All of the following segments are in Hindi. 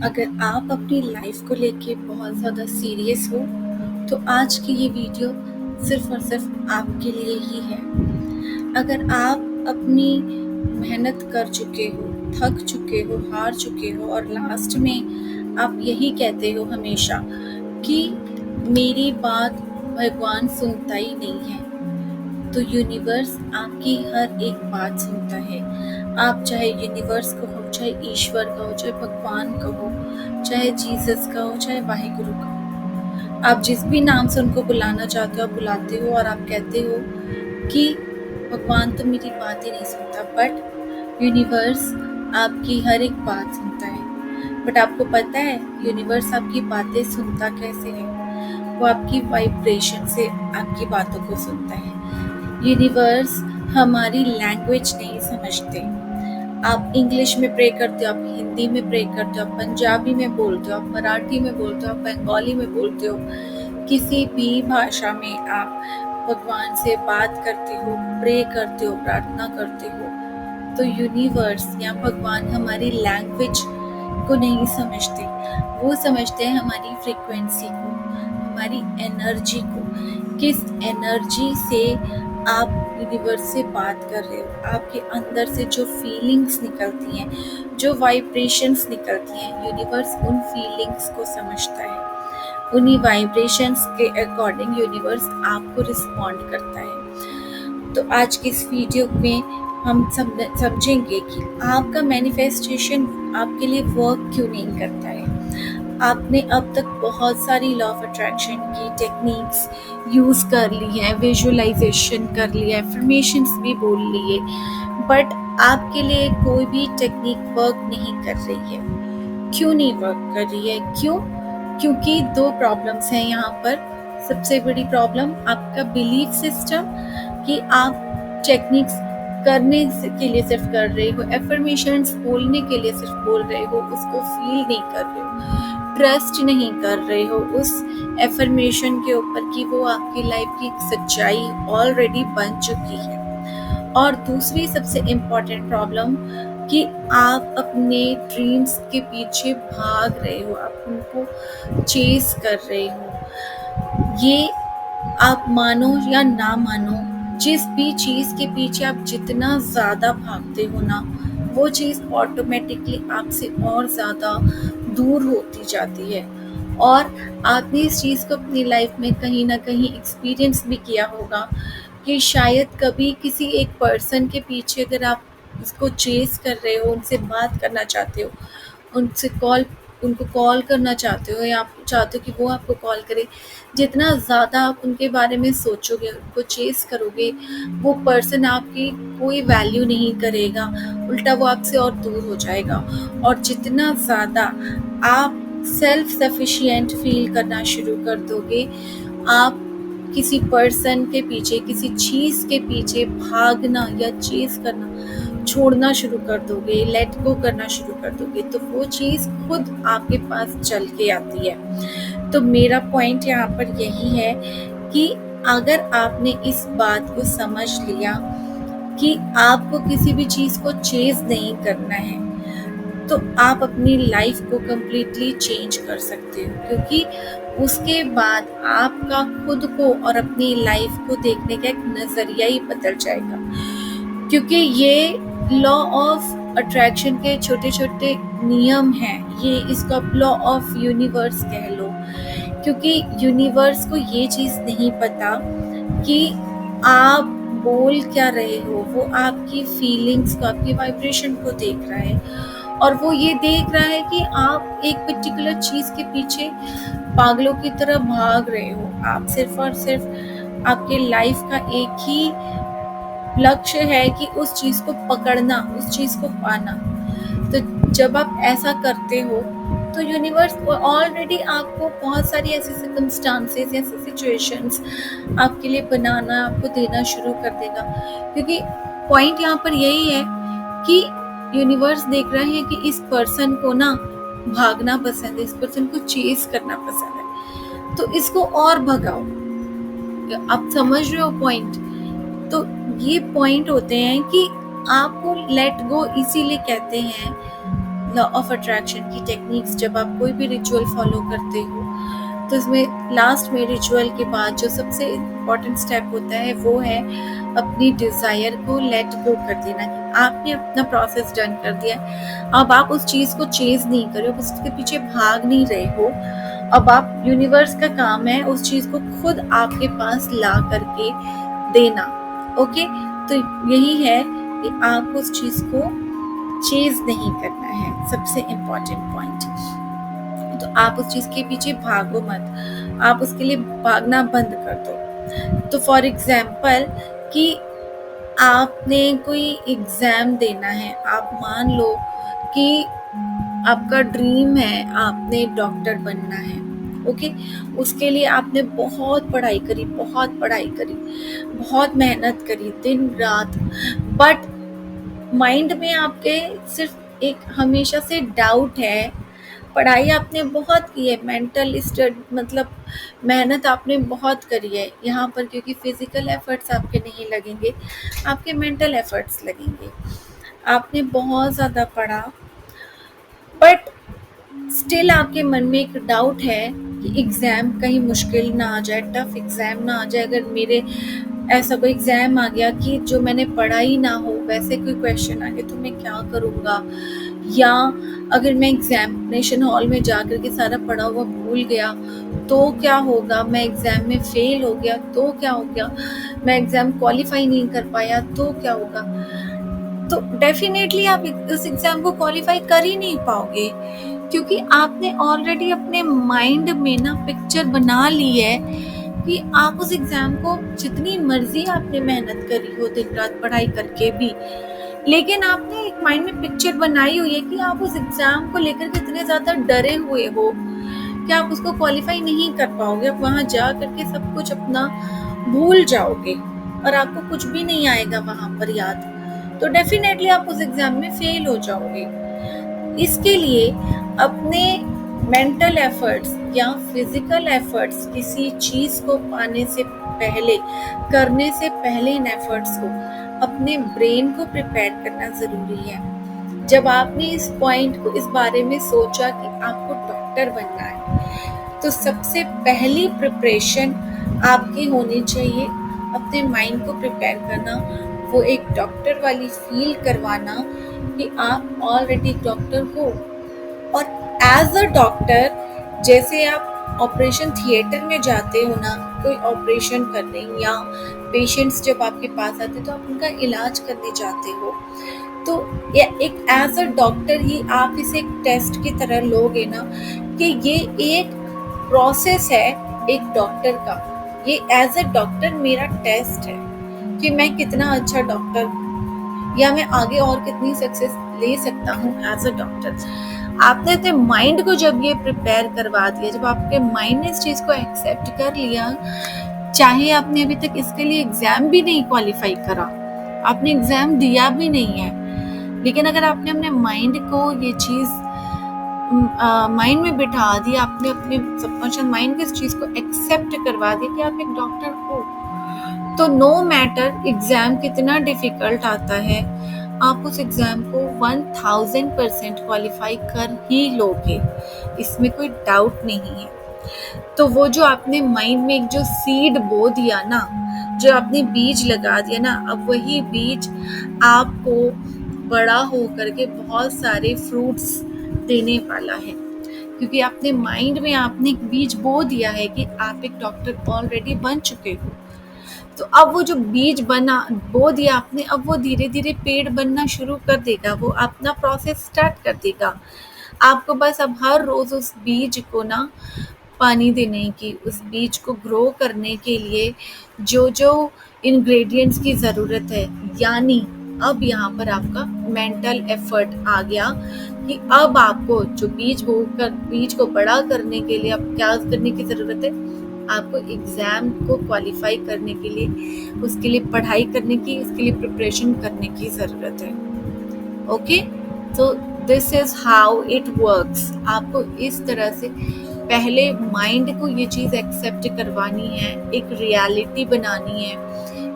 अगर आप अपनी लाइफ को लेके बहुत ज़्यादा सीरियस हो तो आज की ये वीडियो सिर्फ और सिर्फ आपके लिए ही है। अगर आप अपनी मेहनत कर चुके हो, थक चुके हो, हार चुके हो और लास्ट में आप यही कहते हो हमेशा कि मेरी बात भगवान सुनता ही नहीं है, तो यूनिवर्स आपकी हर एक बात सुनता है। आप चाहे यूनिवर्स को हो, चाहे ईश्वर का हो, चाहे भगवान का हो, चाहे जीसस का हो, चाहे वाहिगुरु का हो, आप जिस भी नाम से उनको बुलाना चाहते हो आप बुलाते हो और आप कहते हो कि भगवान तो मेरी बात ही नहीं सुनता, बट यूनिवर्स आपकी हर एक बात सुनता है। बट आपको पता है यूनिवर्स आपकी बातें सुनता कैसे है? वो आपकी वाइब्रेशन से आपकी बातों को सुनता है। यूनिवर्स हमारी लैंग्वेज नहीं समझते। आप इंग्लिश में प्रे करते हो, आप हिंदी में प्रे करते हो, आप पंजाबी में बोलते हो, आप मराठी में बोलते हो, आप बंगाली में बोलते हो, किसी भी भाषा में आप भगवान से बात करते हो, प्रे करते हो, प्रार्थना करते हो, तो यूनिवर्स या भगवान हमारी लैंग्वेज को नहीं समझते। वो समझते हैं हमारी फ्रीक्वेंसी को, हमारी एनर्जी को। किस एनर्जी से आप यूनिवर्स से बात कर रहे हो, आपके अंदर से जो फीलिंग्स निकलती हैं, जो वाइब्रेशंस निकलती हैं, यूनिवर्स उन फीलिंग्स को समझता है। उन्हीं वाइब्रेशंस के अकॉर्डिंग यूनिवर्स आपको रिस्पॉन्ड करता है। तो आज की इस वीडियो में हम समझेंगे कि आपका मैनिफेस्टेशन आपके लिए वर्क क्यों नहीं करता है। आपने अब तक बहुत सारी लॉ ऑफ अट्रैक्शन की टेक्निक्स यूज़ कर ली है, विजुअलाइजेशन कर लिया, एफर्मेशंस भी बोल लिए, बट आपके लिए कोई भी टेक्निक वर्क नहीं कर रही है। क्यों नहीं वर्क कर रही है? क्यों? क्योंकि दो प्रॉब्लम्स हैं यहाँ पर। सबसे बड़ी प्रॉब्लम आपका बिलीफ सिस्टम, कि आप टेक्निक्स करने के लिए सिर्फ कर रहे हो, एफर्मेशंस बोलने के लिए सिर्फ बोल रहे हो, उसको फील नहीं कर रहे हो, ट्रस्ट नहीं कर रहे हो उस एफर्मेशन के ऊपर कि वो आपकी लाइफ की सच्चाई ऑलरेडी बन चुकी है। और दूसरी सबसे इम्पॉर्टेंट प्रॉब्लम कि आप अपने ड्रीम्स के पीछे भाग रहे हो, आप उनको चेस कर रहे हो। ये आप मानो या ना मानो, जिस भी चीज़ के पीछे आप जितना ज़्यादा भागते हो ना, वो चीज़ ऑटोमेटिकली आपसे और ज़्यादा दूर होती जाती है। और आपने इस चीज़ को अपनी लाइफ में कहीं ना कहीं एक्सपीरियंस भी किया होगा कि शायद कभी किसी एक पर्सन के पीछे अगर आप उसको चेस कर रहे हो, उनसे बात करना चाहते हो, उनसे उनको कॉल करना चाहते हो, या आप चाहते हो कि वो आपको कॉल करे, जितना ज़्यादा आप उनके बारे में सोचोगे, उनको चेस करोगे, वो पर्सन आपकी कोई वैल्यू नहीं करेगा, उल्टा वो आपसे और दूर हो जाएगा। और जितना ज़्यादा आप सेल्फ सफिशिएंट फील करना शुरू कर दोगे, आप किसी पर्सन के पीछे, किसी चीज़ के पीछे भागना या चेस करना छोड़ना शुरू कर दोगे, लेट गो करना शुरू कर दोगे, तो वो चीज़ खुद आपके पास चल के आती है। तो मेरा पॉइंट यहाँ पर यही है कि अगर आपने इस बात को समझ लिया कि आपको किसी भी चीज़ को चेज़ नहीं करना है, तो आप अपनी लाइफ को कम्प्लीटली चेंज कर सकते हो, क्योंकि उसके बाद आपका खुद को और अपनी लाइफ को देखने का एक नज़रिया ही बदल जाएगा। क्योंकि ये लॉ ऑफ अट्रैक्शन के छोटे छोटे नियम हैं, ये इसको आप लॉ ऑफ यूनिवर्स कह लो, क्योंकि यूनिवर्स को ये चीज़ नहीं पता कि आप बोल क्या रहे हो। वो आपकी फीलिंग्स को, आपकी वाइब्रेशन को देख रहा है, और वो ये देख रहा है कि आप एक पर्टिकुलर चीज़ के पीछे पागलों की तरह भाग रहे हो। आप सिर्फ और सिर्फ आपके लाइफ का एक ही लक्ष्य है कि उस चीज़ को पकड़ना, उस चीज़ को पाना। तो जब आप ऐसा करते हो तो यूनिवर्स ऑलरेडी आपको बहुत सारी ऐसी सर्कमस्टांसेस, ऐसी सिचुएशंस आपके लिए बनाना, आपको देना शुरू कर देगा। क्योंकि पॉइंट यहाँ पर यही है कि यूनिवर्स देख रहा है कि इस पर्सन को ना भागना पसंद है, इस पर्सन को चेस करना पसंद है, तो इसको और भगाओ। आप समझ रहे हो पॉइंट? तो ये पॉइंट होते हैं कि आपको लेट गो इसीलिए कहते हैं, लॉ ऑफ अट्रैक्शन की टेक्निक्स, जब आप कोई भी रिचुअल फॉलो करते हो तो इसमें लास्ट में रिचुअल के बाद जो सबसे इम्पोर्टेंट स्टेप होता है वो है अपनी डिज़ायर को लेट गो कर देना। कि आपने अपना प्रोसेस डन कर दिया, अब आप उस चीज़ को चेज नहीं कर रहे हो, उसके पीछे भाग नहीं रहे हो। अब आप, यूनिवर्स का काम है उस चीज़ को खुद आपके पास ला करके देना। ओके, तो यही है कि आप उस चीज़ को चेज नहीं करना है, सबसे इम्पोर्टेंट पॉइंट। तो आप उस चीज़ के पीछे भागो मत, आप उसके लिए भागना बंद कर दो। तो फॉर एग्जाम्पल कि आपने कोई एग्ज़ाम देना है, आप मान लो कि आपका ड्रीम है, आपने डॉक्टर बनना है। ओके, उसके लिए आपने बहुत पढ़ाई करी, बहुत पढ़ाई करी, बहुत मेहनत करी दिन रात, बट माइंड में आपके सिर्फ एक हमेशा से डाउट है। पढ़ाई आपने बहुत की है, मेंटल स्टडी मतलब मेहनत आपने बहुत करी है यहाँ पर, क्योंकि फिजिकल एफर्ट्स आपके नहीं लगेंगे, आपके मेंटल एफर्ट्स लगेंगे। आपने बहुत ज़्यादा पढ़ा, बट स्टिल आपके मन में एक डाउट है कि एग्ज़ाम कहीं मुश्किल ना आ जाए, टफ एग्ज़ाम ना आ जाए। अगर मेरे ऐसा कोई एग्ज़ाम आ गया कि जो मैंने पढ़ा ही ना हो, वैसे कोई क्वेश्चन आ गया तो मैं क्या करूँगा? या अगर मैं एग्ज़ामिनेशन हॉल में जा कर के सारा पढ़ा हुआ भूल गया तो क्या होगा? मैं एग्ज़ाम में फ़ेल हो गया तो क्या हो गया? मैं एग्ज़ाम क्वालिफ़ाई नहीं कर पाया तो क्या होगा? तो डेफ़िनेटली आप उस एग्ज़ाम को क्वालिफ़ाई कर ही नहीं पाओगे, क्योंकि आपने ऑलरेडी अपने माइंड में ना पिक्चर बना ली है कि आप उस एग्ज़ाम को, जितनी मर्ज़ी आपने मेहनत करी हो दिन रात पढ़ाई करके भी, लेकिन आपने एक माइंड में पिक्चर बनाई हुई है कि आप उस एग्ज़ाम को लेकर के इतने ज़्यादा डरे हुए हो कि आप उसको क्वालिफ़ाई नहीं कर पाओगे। आप वहाँ जा करके सब कुछ अपना भूल जाओगे और आपको कुछ भी नहीं आएगा वहाँ पर याद, तो डेफ़िनेटली आप उस एग्ज़ाम में फ़ेल हो जाओगे। इसके लिए अपने मेंटल एफर्ट्स या फिजिकल एफर्ट्स, किसी चीज़ को पाने से पहले, करने से पहले, इन एफर्ट्स को अपने ब्रेन को प्रिपेयर करना ज़रूरी है। जब आपने इस पॉइंट को, इस बारे में सोचा कि आपको डॉक्टर बनना है, तो सबसे पहली प्रिपरेशन आपकी होनी चाहिए अपने माइंड को प्रिपेयर करना, वो एक डॉक्टर वाली फील करवाना कि आप ऑलरेडी डॉक्टर हो। और एज अ डॉक्टर, जैसे आप ऑपरेशन थिएटर में जाते हो ना, कोई ऑपरेशन करने, या पेशेंट्स जब आपके पास आते तो आप उनका इलाज करने जाते हो, तो एक एज अ डॉक्टर ही आप इसे एक टेस्ट की तरह लोगे ना, कि ये एक प्रोसेस है एक डॉक्टर का, ये एज अ डॉक्टर मेरा टेस्ट है कि मैं कितना अच्छा डॉक्टर हूँ, या मैं आगे और कितनी सक्सेस ले सकता हूँ एज अ डॉक्टर। आपने अपने माइंड को जब ये प्रिपेयर करवा दिया, जब आपके माइंड ने इस चीज़ को एक्सेप्ट कर लिया, चाहे आपने अभी तक इसके लिए एग्ज़ाम भी नहीं क्वालिफाई करा, आपने एग्ज़ाम दिया भी नहीं है, लेकिन अगर आपने अपने माइंड को ये चीज़ माइंड में बिठा दिया, आपने अपने सबकॉन्शियस माइंड को इस चीज़ को एक्सेप्ट करवा दिया कि आप एक डॉक्टर हो, तो नो मैटर एग्ज़ाम कितना डिफ़िकल्ट आता है, आप उस एग्ज़ाम को 1000% क्वालिफ़ाई कर ही लोगे, इसमें कोई डाउट नहीं है। तो वो जो आपने माइंड में एक जो सीड बो दिया ना, जो आपने बीज लगा दिया ना, अब वही बीज आपको बड़ा हो करके बहुत सारे फ्रूट्स देने वाला है, क्योंकि आपने माइंड में आपने एक बीज बो दिया है कि आप एक डॉक्टर ऑलरेडी बन चुके हो। तो अब वो जो बीज बना, बो दिया आपने, अब वो धीरे धीरे पेड़ बनना शुरू कर देगा, वो अपना प्रोसेस स्टार्ट कर देगा। आपको बस अब हर रोज़ उस बीज को ना पानी देने की, उस बीज को ग्रो करने के लिए जो जो इंग्रेडिएंट्स की ज़रूरत है, यानी अब यहाँ पर आपका मेंटल एफर्ट आ गया कि अब आपको जो बीज को बड़ा करने के लिए अब क्या करने की ज़रूरत है, आपको एग्ज़ाम को क्वालिफाई करने के लिए, उसके लिए पढ़ाई करने की, उसके लिए प्रिपरेशन करने की ज़रूरत है। ओके, तो this is how it works. आपको इस तरह से पहले माइंड को ये चीज़ एक्सेप्ट करवानी है, एक रियलिटी बनानी है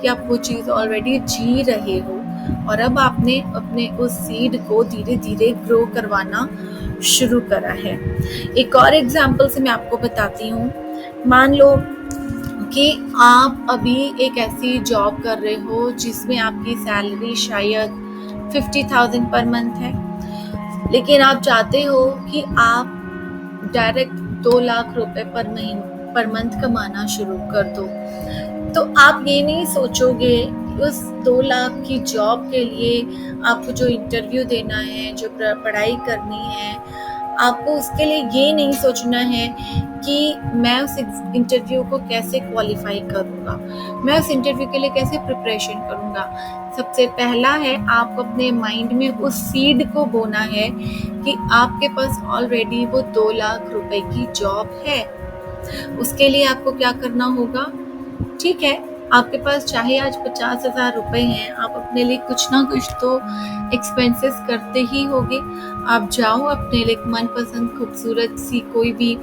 कि आप वो चीज़ ऑलरेडी जी रहे हो, और अब आपने अपने उस सीड को धीरे-धीरे ग्रो करवाना शुरू करा है। एक और एग्ज़ाम्पल से मैं आपको बताती हूँ। मान लो कि आप अभी एक ऐसी जॉब कर रहे हो जिसमें आपकी सैलरी शायद 50,000 पर मंथ है, लेकिन आप चाहते हो कि आप डायरेक्ट 2 लाख रुपए पर मंथ कमाना शुरू कर दो। तो आप ये नहीं सोचोगे कि उस 2 लाख की जॉब के लिए आपको जो इंटरव्यू देना है, जो पढ़ाई करनी है, आपको उसके लिए ये नहीं सोचना है कि मैं उस इंटरव्यू को कैसे क्वालिफाई करूँगा, मैं उस इंटरव्यू के लिए कैसे प्रिपरेशन करूँगा। सबसे पहला है आपको अपने माइंड में उस सीड को बोना है कि आपके पास ऑलरेडी वो 2 लाख रुपए की जॉब है। उसके लिए आपको क्या करना होगा? ठीक है, आपके पास चाहे आज 50,000 रुपए हैं, आप अपने लिए कुछ ना कुछ तो एक्सपेंसेस करते ही होगे। आप जाओ अपने लिए मनपसंद खूबसूरत सी कोई भी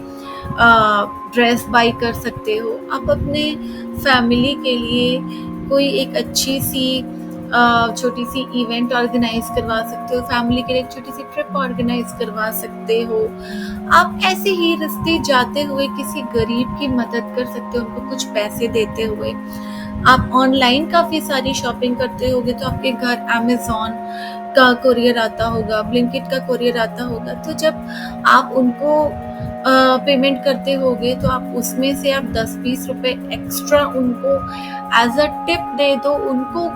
ड्रेस बाय कर सकते हो। आप अपने फैमिली के लिए कोई एक अच्छी सी छोटी सी इवेंट ऑर्गेनाइज करवा सकते हो, फैमिली के लिए एक छोटी सी ट्रिप ऑर्गेनाइज करवा सकते हो। आप ऐसे ही रास्ते जाते हुए किसी गरीब की मदद कर सकते हो, उनको कुछ पैसे देते हुए। आप ऑनलाइन काफ़ी सारी शॉपिंग करते होगे तो आपके घर अमेज़न का कोरियर आता होगा, ब्लिंकिट का कोरियर आता होगा, तो जब आप उनको पेमेंट करते होगे तो आप उसमें से आप 10-20 रुपए एक्स्ट्रा उनको एज़ अ टिप दे दो, उनको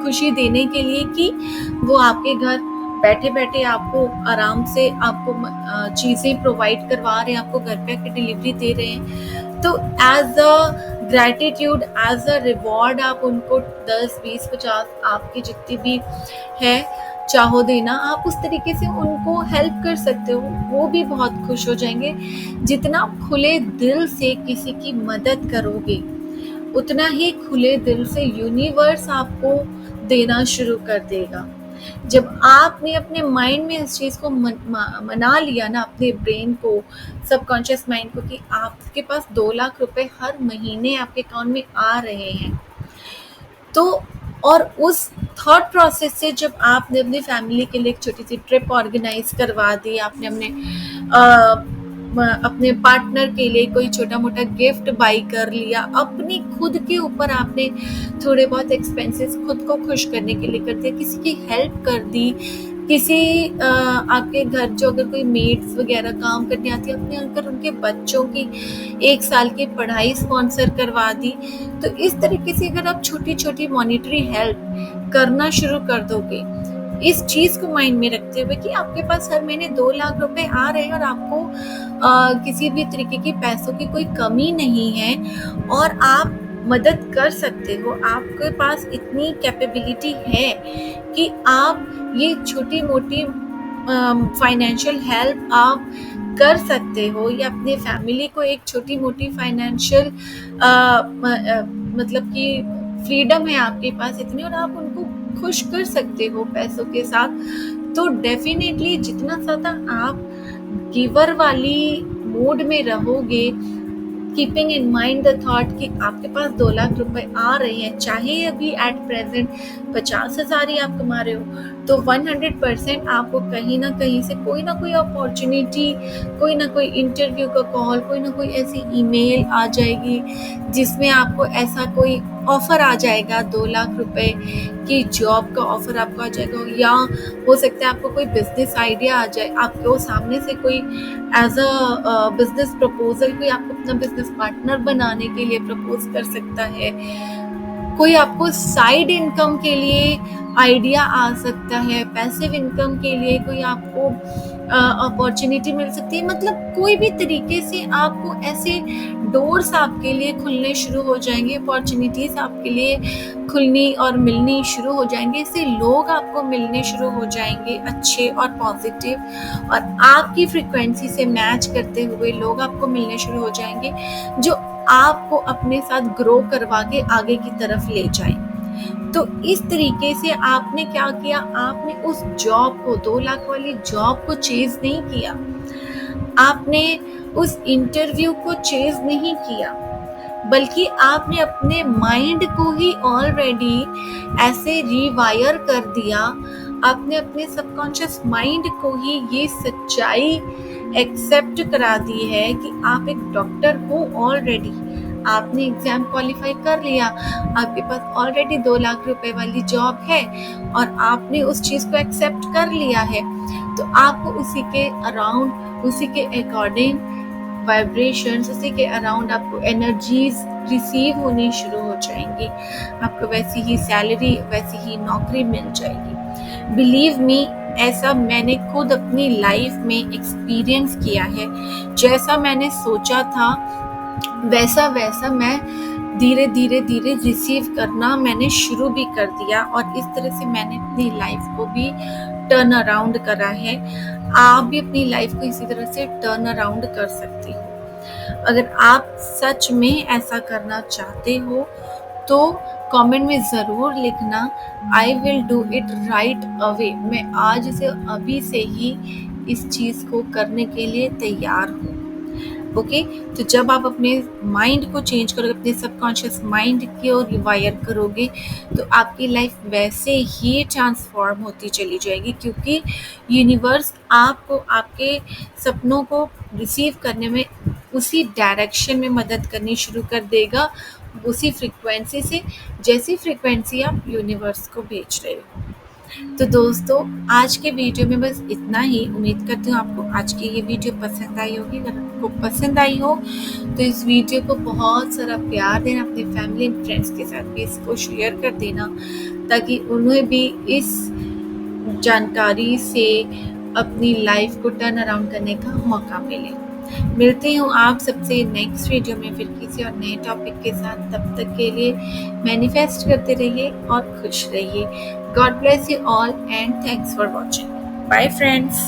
खुशी देने के लिए कि वो आपके घर बैठे-बैठे आपको आराम से आपको चीज़ें प्रोवाइड करवा रहे हैं, आपको घर पे आके डिलीवरी दे रहे हैं। तो as a gratitude, as a reward आप उनको 10, 20, 50 आपकी जितनी भी है चाहो देना, आप उस तरीके से उनको हेल्प कर सकते हो। वो भी बहुत खुश हो जाएँगे। जितना आप खुले दिल से किसी की मदद करोगे, उतना ही खुले दिल से यूनिवर्स आपको देना शुरू कर देगा। जब आपने अपने माइंड में इस चीज़ को मना लिया ना, अपने ब्रेन को, सबकॉन्शियस माइंड को, कि आपके पास 2 लाख रुपए हर महीने आपके अकाउंट में आ रहे हैं, तो और उस थॉट प्रोसेस से जब आपने अपनी फैमिली के लिए एक छोटी सी ट्रिप ऑर्गेनाइज करवा दी, आपने अपने पार्टनर के लिए कोई छोटा मोटा गिफ्ट बाई कर लिया, अपनी खुद के ऊपर आपने थोड़े बहुत एक्सपेंसेस खुद को खुश करने के लिए कर दिया, किसी की हेल्प कर दी, किसी आपके घर जो अगर कोई मेड्स वगैरह काम करने आती है, अपने अगर उनके बच्चों की 1 साल की पढ़ाई स्पॉन्सर करवा दी। तो इस तरीके से अगर आप छोटी छोटी मॉनिटरी हेल्प करना शुरू कर दोगे, इस चीज़ को माइंड में रखते हुए कि आपके पास हर महीने 2 लाख रुपए आ रहे हैं और आपको किसी भी तरीके की पैसों की कोई कमी नहीं है और आप मदद कर सकते हो, आपके पास इतनी कैपेबिलिटी है कि आप ये छोटी मोटी फाइनेंशियल हेल्प आप कर सकते हो, या अपने फैमिली को एक छोटी मोटी फाइनेंशियल मतलब कि फ्रीडम है आपके पास इतनी, और आप उनको खुश कर सकते हो पैसों के साथ। तो डेफिनेटली जितना ज़्यादा आप गिवर वाली मोड में रहोगे, keeping in mind the thought कि आपके पास 2 लाख रुपए आ रहे हैं, चाहे अभी एट प्रेजेंट 50,000 ही आप कमा रहे हो, तो 100% आपको कहीं ना कहीं से कोई ना कोई अपॉर्चुनिटी, कोई ना कोई इंटरव्यू का कॉल, कोई ना कोई ऐसी ईमेल आ जाएगी जिसमें आपको ऐसा कोई ऑफर आ जाएगा, 2 लाख रुपए की जॉब का ऑफर आपको आ जाएगा, या हो सकता है आपको कोई बिजनेस आइडिया आ जाए, आपको सामने से कोई एज अ बिजनेस प्रपोजल, कोई आपको अपना बिजनेस पार्टनर बनाने के लिए प्रपोज कर सकता है, कोई आपको साइड इनकम के लिए आइडिया आ सकता है, पैसिव इनकम के लिए कोई आपको अपॉर्चुनिटी मिल सकती है। मतलब कोई भी तरीके से आपको ऐसे डोर्स आपके लिए खुलने शुरू हो जाएंगे, अपॉर्चुनिटीज आपके लिए खुलनी और मिलनी शुरू हो जाएंगे, इससे लोग आपको मिलने शुरू हो जाएंगे अच्छे और पॉजिटिव, और आपकी फ्रीक्वेंसी से मैच करते हुए लोग आपको मिलने शुरू हो जाएंगे जो आपको अपने साथ ग्रो करवा के आगे की तरफ ले जाए। तो इस तरीके से आपने क्या किया, आपने उस जॉब को, 2 लाख वाली जॉब को चेज नहीं किया, आपने उस इंटरव्यू को चेज नहीं किया, बल्कि आपने अपने माइंड को ही ऑलरेडी ऐसे रिवायर कर दिया। आपने अपने सबकॉन्शियस माइंड को ही ये सच्चाई एक्सेप्ट करा दी है कि आप एक डॉक्टर हो ऑलरेडी। आपने एग्जाम क्वालिफाई कर लिया, आपके पास ऑलरेडी 2 लाख रुपए वाली जॉब है और आपने उस चीज को एक्सेप्ट कर लिया है। तो आपको उसी के अराउंड, उसी के अकॉर्डिंग वाइब्रेशंस, उसी के अराउंड आपको एनर्जीज रिसीव होनी शुरू हो जाएंगी। आपको वैसी ही सैलरी, वैसी ही नौकरी मिल जाएगी। बिलीव मी, ऐसा मैंने खुद अपनी लाइफ में एक्सपीरियंस किया है। जैसा मैंने सोचा था वैसा वैसा मैं धीरे धीरे धीरे रिसीव करना मैंने शुरू भी कर दिया, और इस तरह से मैंने अपनी लाइफ को भी टर्न अराउंड करा है। आप भी अपनी लाइफ को इसी तरह से टर्न अराउंड कर सकते हो। अगर आप सच में ऐसा करना चाहते हो तो कमेंट में ज़रूर लिखना, I will do it right away. मैं आज से, अभी से ही इस चीज़ को करने के लिए तैयार हूँ। ओके, तो जब आप अपने माइंड को चेंज करोगे, अपने सबकॉन्शियस माइंड को रिवायर करोगे, तो आपकी लाइफ वैसे ही ट्रांसफॉर्म होती चली जाएगी, क्योंकि यूनिवर्स आपको आपके सपनों को रिसीव करने में उसी डायरेक्शन में मदद करनी शुरू कर देगा, उसी फ्रीक्वेंसी से जैसी फ्रीक्वेंसी आप यूनिवर्स को भेज रहे हो। तो दोस्तों, आज के वीडियो में बस इतना ही। उम्मीद करती हूँ आपको आज की ये वीडियो पसंद आई होगी। अगर आपको पसंद आई हो तो इस वीडियो को बहुत सारा प्यार देना, अपने फैमिली एंड फ्रेंड्स के साथ भी इसको शेयर कर देना, ताकि उन्हें भी इस जानकारी से अपनी लाइफ को टर्न अराउंड करने का मौका मिले। मिलती हूँ आप सबसे नेक्स्ट वीडियो में फिर किसी और नए टॉपिक के साथ। तब तक के लिए मैनिफेस्ट करते रहिए और खुश रहिए। God bless you all and thanks for watching. Bye friends.